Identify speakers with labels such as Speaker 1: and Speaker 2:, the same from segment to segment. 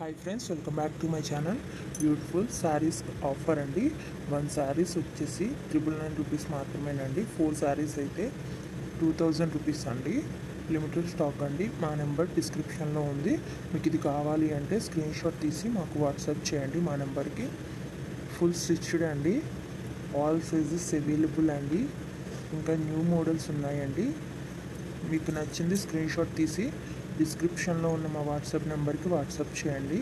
Speaker 1: Hi friends, welcome back to my channel. Beautiful saris offer అండి. 1 శారీస్ వచ్చేసి 999 rupees మాత్రమేనండి. 4 శారీస్ అయితే 2000 రూపీస్ అండి. లిమిటెడ్ స్టాక్ అండి. మా నెంబర్ డిస్క్రిప్షన్లో ఉంది. మీకు ఇది కావాలి అంటే స్క్రీన్ షాట్ తీసి మాకు వాట్సాప్ చేయండి మా నెంబర్కి. ఫుల్ స్టిచ్డ్ అండి. ఆల్ సైజెస్ అవైలబుల్ అండి. ఇంకా న్యూ మోడల్స్ ఉన్నాయండి. మీకు నచ్చింది స్క్రీన్ షాట్ తీసి డిస్క్రిప్షన్లో ఉన్న మా వాట్సాప్ నెంబర్కి వాట్సాప్ చేయండి.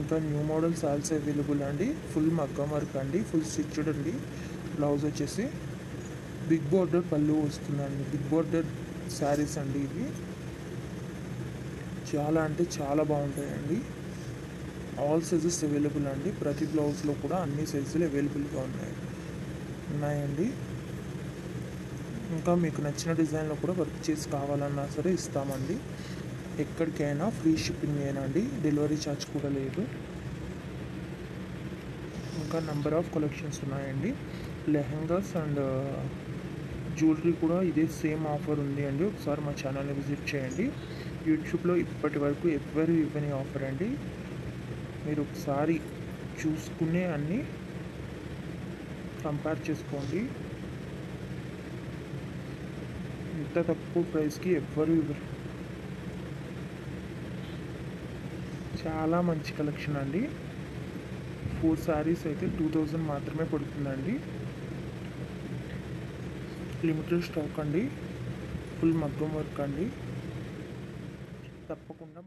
Speaker 1: ఇంకా న్యూ మోడల్స్ ఆల్సో అవైలబుల్ అండి. ఫుల్ మగ్గం వర్క్ అండి, ఫుల్ స్టిచ్డ్ అండి. బ్లౌజ్ వచ్చేసి బిగ్ బోర్డర్ పళ్ళు వస్తుందండి. బిగ్ బోర్డర్ శారీస్ అండి ఇవి. చాలా అంటే చాలా బాగుంటాయండి. ఆల్ సైజెస్ అవైలబుల్ అండి. ప్రతి బ్లౌజ్లో కూడా అన్ని సైజులు అవైలబుల్గా ఉన్నాయండి. ఇంకా మీకు నచ్చిన డిజైన్లో కూడా వర్క్ చేసి కావాలన్నా సరే ఇస్తామండి. ఎక్కడికైనా ఫ్రీ షిప్పింగ్ ఏనండి, డెలివరీ ఛార్జ్ కూడా లేదు. ఇంకా నెంబర్ ఆఫ్ కలెక్షన్స్ ఉన్నాయండి. లెహంగాస్ అండ్ జ్యువెలరీ కూడా ఇదే సేమ్ ఆఫర్ ఉంది అండి. ఒకసారి మా ఛానల్ని విజిట్ చేయండి. యూట్యూబ్లో ఇప్పటి వరకు ఎవ్వరు ఇవ్వని ఆఫర్ అండి. మీరు ఒకసారి చూసుకునే అన్నీ కంపేర్ చేసుకోండి. ఇంత తక్కువ ప్రైస్కి ఎవ్వరు ఇవ్వరు. చాలా మంచి కలెక్షన్ అండి. 4 శారీస్ అయితే 2000 మాత్రమే పడుతుందండి. లిమిటెడ్ స్టాక్ అండి. ఫుల్ మగ్గం వర్క్ అండి. తప్పకుండా